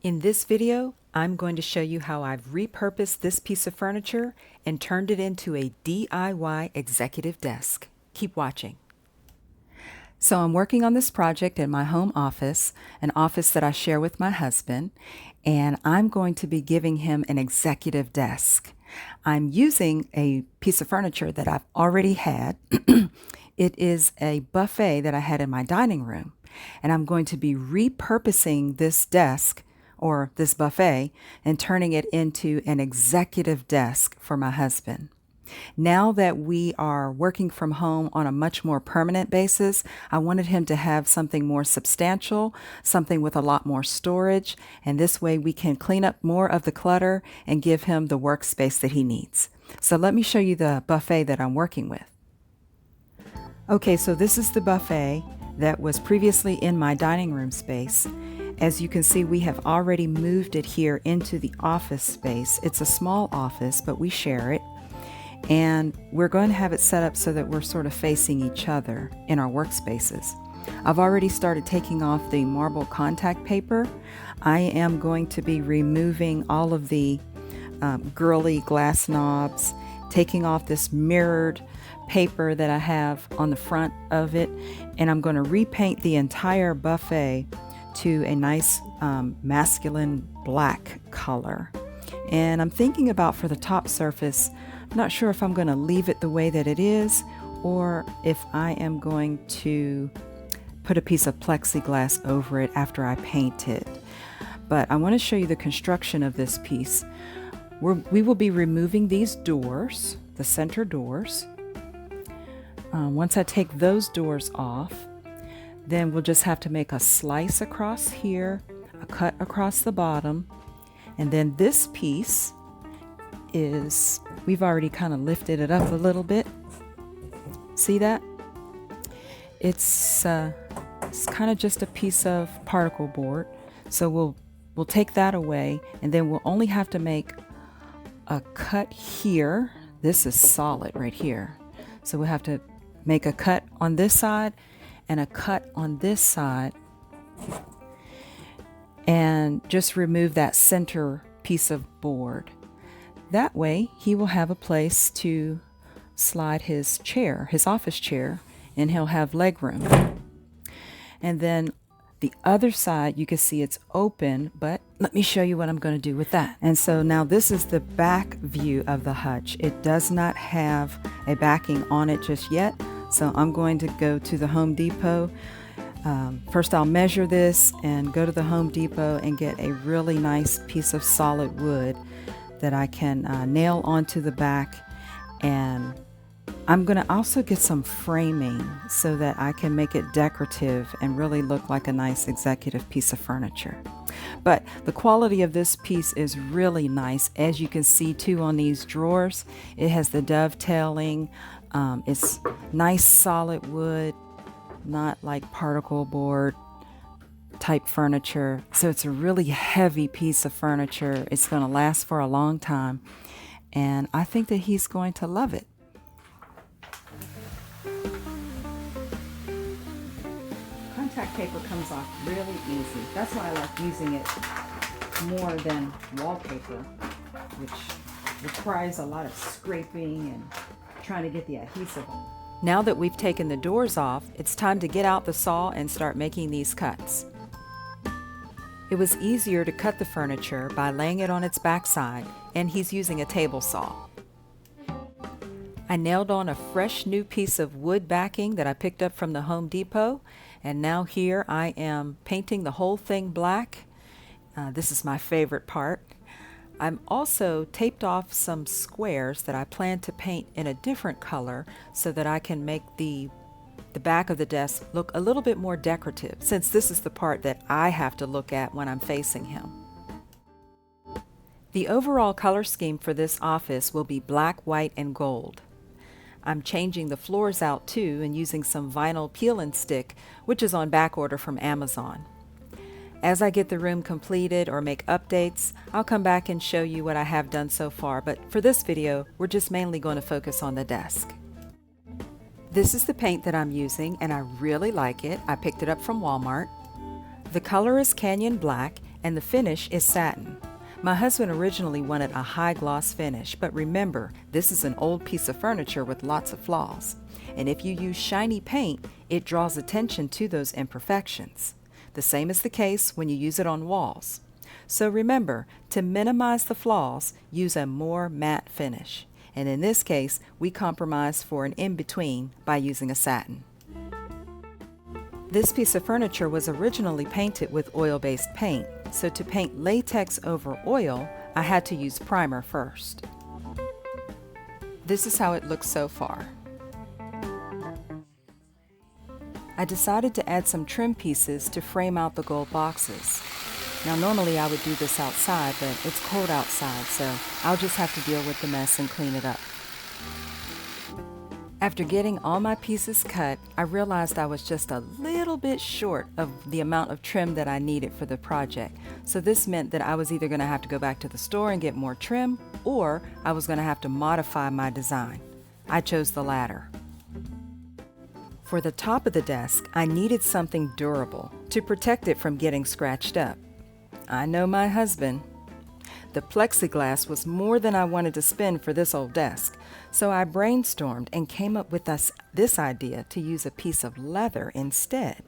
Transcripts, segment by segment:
In this video, I'm going to show you how I've repurposed this piece of furniture and turned it into a DIY executive desk. Keep watching. So I'm working on this project in my home office, an office that I share with my husband, and I'm going to be giving him an executive desk. I'm using a piece of furniture that I've already had. It is a buffet that I had in my dining room, and I'm going to be repurposing this desk or this buffet and turning it into an executive desk for my husband. Now that we are working from home on a much more permanent basis, I wanted him to have something more substantial, something with a lot more storage, and this way we can clean up more of the clutter and give him the workspace that he needs. So let me show you the buffet that I'm working with. Okay, so this is the buffet that was previously in my dining room space. As you can see, we have already moved it here into the office space. It's a small office, but we share it. And we're going to have it set up so that we're sort of facing each other in our workspaces. I've already started taking off the marble contact paper. I am going to be removing all of the girly glass knobs, taking off this mirrored paper that I have on the front of it, and I'm going to repaint the entire buffet to a nice masculine black color. And I'm thinking about, for the top surface, I'm not sure if I'm going to leave it the way that it is or if I am going to put a piece of plexiglass over it after I paint it. But I want to show you the construction of this piece. We will be removing these doors, the center doors. Once I take those doors off, then we'll just have to make a slice across here, a cut across the bottom, and then this piece is, we've already kind of lifted it up a little bit. See that? It's kind of just a piece of particle board. So we'll take that away, and then we'll only have to make a cut here. This is solid right here. So we'll have to make a cut on this side and a cut on this side, and just remove that center piece of board. That way he will have a place to slide his chair, his office chair, and he'll have leg room. And then the other side, you can see it's open, but let me show you what I'm going to do with that. And so now this is the back view of the hutch. It does not have a backing on it just yet. So I'm going to go to the Home Depot. First I'll measure this and go to the Home Depot and get a really nice piece of solid wood that I can nail onto the back. And I'm going to also get some framing so that I can make it decorative and really look like a nice executive piece of furniture. But the quality of this piece is really nice. As you can see too on these drawers, it has the dovetailing. It's nice solid wood, not like particle board type furniture. So it's a really heavy piece of furniture. It's going to last for a long time, and I think that he's going to love it. Contact paper comes off really easy. That's why I like using it more than wallpaper, which requires a lot of scraping and trying to get the adhesive on. Now that we've taken the doors off, it's time to get out the saw and start making these cuts. It was easier to cut the furniture by laying it on its backside, and he's using a table saw. I nailed on a fresh new piece of wood backing that I picked up from the Home Depot, and now here I am painting the whole thing black. This is my favorite part. I'm also taped off some squares that I plan to paint in a different color so that I can make the back of the desk look a little bit more decorative, since this is the part that I have to look at when I'm facing him. The overall color scheme for this office will be black, white, and gold. I'm changing the floors out too and using some vinyl peel and stick, which is on back order from Amazon. As I get the room completed or make updates, I'll come back and show you what I have done so far, but for this video, we're just mainly going to focus on the desk. This is the paint that I'm using, and I really like it. I picked it up from Walmart. The color is Canyon Black, and the finish is satin. My husband originally wanted a high gloss finish, but remember, this is an old piece of furniture with lots of flaws. And if you use shiny paint, it draws attention to those imperfections. The same is the case when you use it on walls. So remember, to minimize the flaws, use a more matte finish. And in this case, we compromised for an in-between by using a satin. This piece of furniture was originally painted with oil-based paint, so to paint latex over oil, I had to use primer first. This is how it looks so far. I decided to add some trim pieces to frame out the gold boxes. Now normally I would do this outside, but it's cold outside, so I'll just have to deal with the mess and clean it up. After getting all my pieces cut, I realized I was just a little bit short of the amount of trim that I needed for the project. So this meant that I was either going to have to go back to the store and get more trim, or I was going to have to modify my design. I chose the latter. For the top of the desk, I needed something durable to protect it from getting scratched up. I know my husband. The plexiglass was more than I wanted to spend for this old desk, so I brainstormed and came up with this idea to use a piece of leather instead.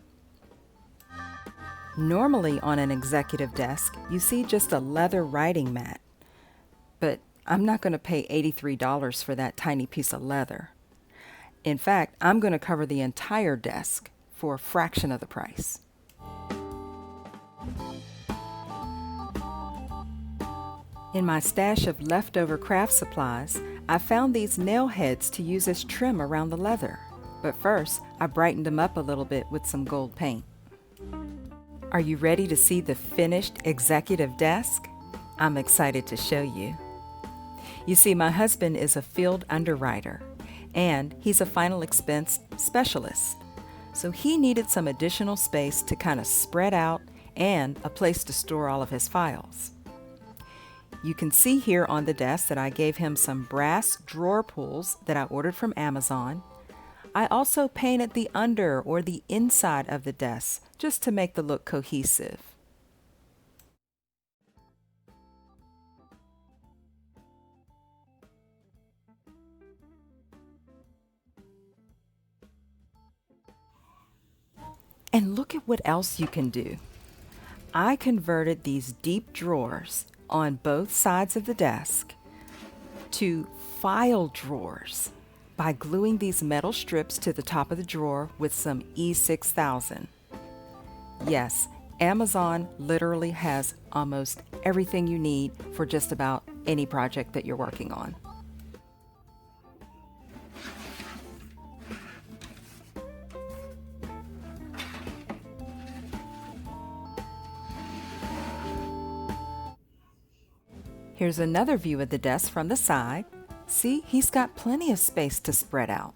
Normally on an executive desk, you see just a leather writing mat, but I'm not going to pay $83 for that tiny piece of leather. In fact, I'm going to cover the entire desk for a fraction of the price. In my stash of leftover craft supplies, I found these nail heads to use as trim around the leather. But first, I brightened them up a little bit with some gold paint. Are you ready to see the finished executive desk? I'm excited to show you. You see, my husband is a field underwriter, and he's a final expense specialist. So he needed some additional space to kind of spread out and a place to store all of his files. You can see here on the desk that I gave him some brass drawer pulls that I ordered from Amazon. I also painted the under or the inside of the desk just to make the look cohesive. And look at what else you can do. I converted these deep drawers on both sides of the desk to file drawers by gluing these metal strips to the top of the drawer with some E6000. Yes, Amazon literally has almost everything you need for just about any project that you're working on. Here's another view of the desk from the side. See, he's got plenty of space to spread out.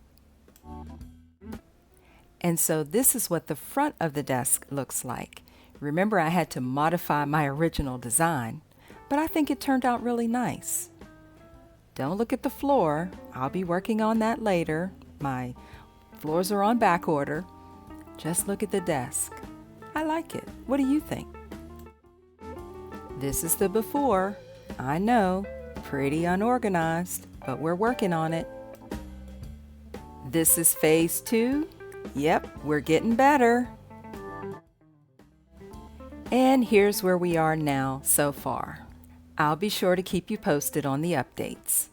And so this is what the front of the desk looks like. Remember, I had to modify my original design, but I think it turned out really nice. Don't look at the floor. I'll be working on that later. My floors are on back order. Just look at the desk. I like it. What do you think? This is the before. I know, pretty unorganized, but we're working on it. This is phase 2. Yep, we're getting better. And here's where we are now so far. I'll be sure to keep you posted on the updates.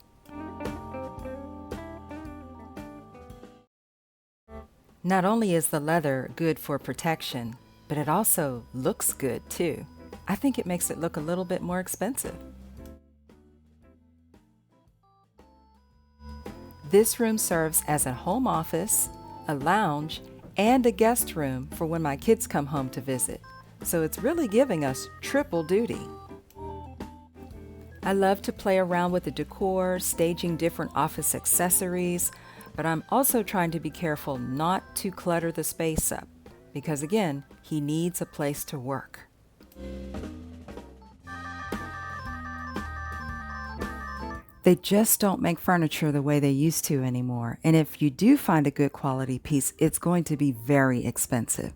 Not only is the leather good for protection, but it also looks good too. I think it makes it look a little bit more expensive. This room serves as a home office, a lounge, and a guest room for when my kids come home to visit. So it's really giving us triple duty. I love to play around with the decor, staging different office accessories, but I'm also trying to be careful not to clutter the space up, because again, he needs a place to work. They just don't make furniture the way they used to anymore. And if you do find a good quality piece, it's going to be very expensive.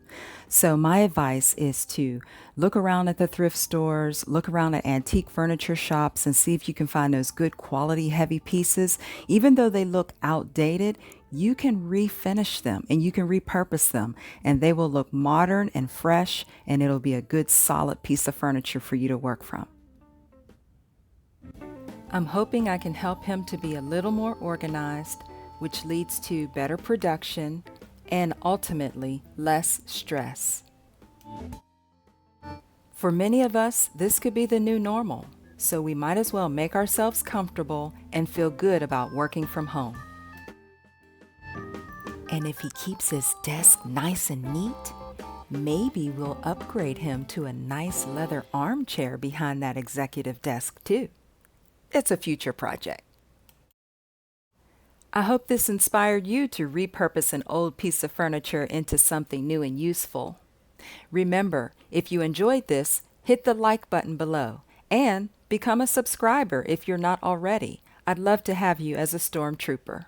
So my advice is to look around at the thrift stores, look around at antique furniture shops, and see if you can find those good quality heavy pieces. Even though they look outdated, you can refinish them and you can repurpose them, and they will look modern and fresh, and it'll be a good solid piece of furniture for you to work from. I'm hoping I can help him to be a little more organized, which leads to better production and ultimately less stress. For many of us, this could be the new normal, so we might as well make ourselves comfortable and feel good about working from home. And if he keeps his desk nice and neat, maybe we'll upgrade him to a nice leather armchair behind that executive desk too. It's a future project. I hope this inspired you to repurpose an old piece of furniture into something new and useful. Remember, if you enjoyed this, hit the like button below and become a subscriber if you're not already. I'd love to have you as a stormtrooper.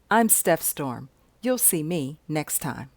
I'm Steph Storm. You'll see me next time.